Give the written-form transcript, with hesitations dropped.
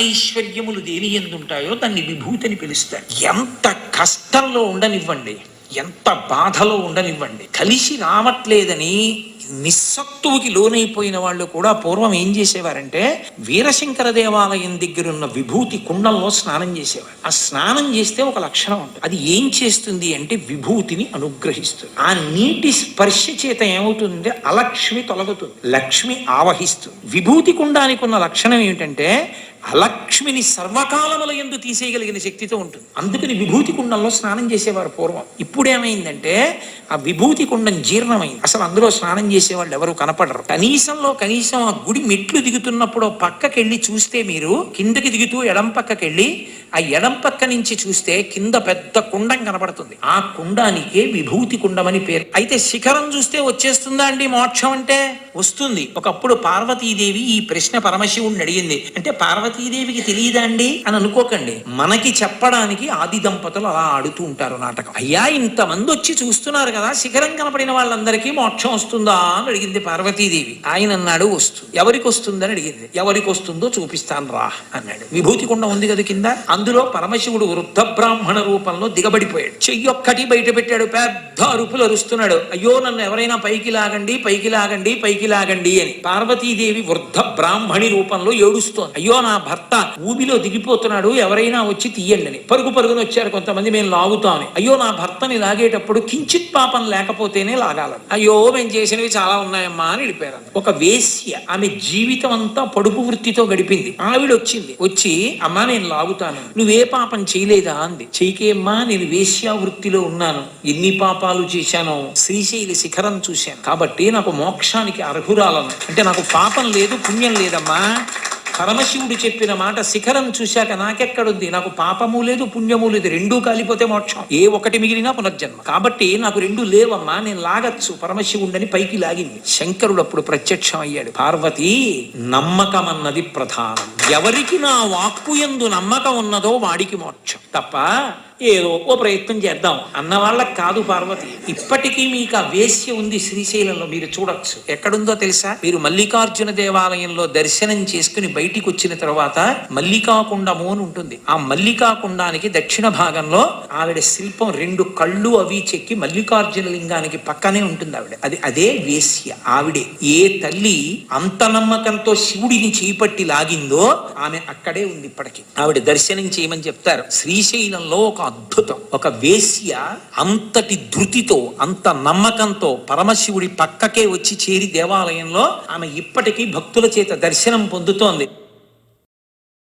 ఐశ్వర్యములు దేని ఎందుంటాయో దాన్ని విభూతి అని పిలుస్తారు. ఎంత కష్టంలో ఉండనివ్వండి, ఎంత బాధలో ఉండనివ్వండి, కలిసి రావట్లేదని నిస్సత్తువుకి లోనైపోయిన వాళ్ళు కూడా పూర్వం ఏం చేసేవారంటే వీరశంకర దేవాలయం దగ్గరున్న విభూతి కుండంలో స్నానం చేసేవారు. ఆ స్నానం చేస్తే ఒక లక్షణం ఉంటుంది. అది ఏం చేస్తుంది అంటే విభూతిని అనుగ్రహిస్తుంది. ఆ నీటి స్పర్శ చేత ఏమవుతుందంటే అలక్ష్మి తొలగుతుంది, లక్ష్మి ఆవహిస్తుంది. విభూతి కుండానికి ఉన్న లక్షణం ఏమిటంటే అలక్ష్మిని సర్వకాలముల యందు తీసేయగలిగిన శక్తితో ఉంటుంది. అందుకని విభూతి కుండంలో స్నానం చేసేవారు పూర్వం. ఇప్పుడేమైందంటే ఆ విభూతి కుండం జీర్ణమైంది, అసలు అందులో స్నానం చేసేవాళ్ళు ఎవరు కనపడరు. కనీసం ఆ గుడి మెట్లు దిగుతున్నప్పుడు పక్కకెళ్ళి చూస్తే, మీరు కిందకి దిగుతూ ఎడం పక్కకెళ్ళి ఆ ఎడం పక్క నుంచి చూస్తే కింద పెద్ద కుండం కనపడుతుంది. ఆ కుండానికి విభూతి కుండమని పేరు. అయితే శిఖరం చూస్తే వచ్చేస్తుందా అండి మోక్షం అంటే? వస్తుంది. ఒకప్పుడు పార్వతీదేవి ఈ ప్రశ్న పరమశివుణ్ణి అడిగింది. అంటే పార్వతీదేవికి తెలియదా అండి అని అనుకోకండి, మనకి చెప్పడానికి ఆది దంపతులు అలా ఆడుతూ ఉంటారు నాటకం. అయ్యా ఇంతమంది వచ్చి చూస్తున్నారు కదా, శిఖరం కనపడిన వాళ్ళందరికీ మోక్షం వస్తుందా అని అడిగింది పార్వతీదేవి. ఆయన అన్నాడు వస్తుంది. ఎవరికి వస్తుందని అడిగింది. ఎవరికి వస్తుందో చూపిస్తాను రా అన్నాడు. విభూతి కుండం ఉంది కదా కింద, అందులో పరమశివుడు వృద్ధ బ్రాహ్మణ రూపంలో దిగబడిపోయాడు. చెయ్యొక్కటి బయట పెట్టాడు, పెద్ద అరుపులు అరుస్తున్నాడు. అయ్యో నన్ను ఎవరైనా పైకి లాగండి, పైకి లాగండి, పైకి లాగండి అని. పార్వతీదేవి వృద్ధ బ్రాహ్మణి రూపంలో ఏడుస్తోంది. అయ్యో నా భర్త ఊబిలో దిగిపోతున్నాడు, ఎవరైనా వచ్చి తీయండి అని. పరుగున వచ్చారు కొంతమంది, మేము లాగుతామని. అయ్యో నా భర్తని లాగేటప్పుడు కించిత్ పాపం లేకపోతేనే లాగాలని. అయ్యో మేము చేసినవి చాలా ఉన్నాయమ్మా అని వెళ్ళిపోయారు. ఒక వేశ్య, ఆమె జీవితం అంతా పడుపు వృత్తితో గడిపింది. ఆవిడ వచ్చి అమ్మా నేను లాగుతాను, నువ్వే పాపం చేయలేదా అంది. చేయకేమ్మా నేను వేశ్యా వృత్తిలో ఉన్నాను, ఎన్ని పాపాలు చేశానో, శ్రీశైల శిఖరం చూశాను కాబట్టి నాకు మోక్షానికి అర్హురాలను. అంటే నాకు పాపం లేదు పుణ్యం లేదమ్మా. పరమశివుడు చెప్పిన మాట శిఖరం చూశాక నాకెక్కడుంది, నాకు పాపము లేదు పుణ్యము లేదు, రెండూ కాలిపోతే మోక్షం, ఏ ఒకటి మిగిలినా పునర్జన్మ. కాబట్టి నాకు రెండు లేవమ్మా, నేను లాగచ్చు పరమశివుడని పైకి లాగింది. శంకరుడు అప్పుడు ప్రత్యక్షం అయ్యాడు. పార్వతి నమ్మకం అన్నది ప్రధానం, ఎవరికి నా వాక్కు యందు నమ్మకం ఉన్నదో వాడికి మోక్షం తప్ప ఏదో ఓ ప్రయత్నం చేద్దాం అన్న వాళ్ళకి కాదు పార్వతి. ఇప్పటికీ మీకు ఆ వేశ్య ఉంది శ్రీశైలంలో, మీరు చూడొచ్చు. ఎక్కడుందో తెలుసా? మీరు మల్లికార్జున దేవాలయంలో దర్శనం చేసుకుని బయటికి వచ్చిన తర్వాత మల్లికాకుండము అని ఉంటుంది. ఆ మల్లికాకుండానికి దక్షిణ భాగంలో ఆవిడ శిల్పం, రెండు కళ్ళు అవి చెక్కి మల్లికార్జున లింగానికి పక్కనే ఉంటుంది ఆవిడ. అదే వేశ్య. ఆవిడే ఏ తల్లి అంత నమ్మకంతో శివుడిని చేపట్టి లాగిందో ఆమె అక్కడే ఉంది ఇప్పటికీ. ఆవిడ దర్శనం చేయమని చెప్తారు. శ్రీశైలంలో ఒక అద్భుతం, ఒక వేశ్య అంతటి ధృతితో అంత నమ్మకంతో పరమశివుడి పక్కకే వచ్చి చేరి దేవాలయంలో ఆమె ఇప్పటికీ భక్తుల చేత దర్శనం పొందుతోంది.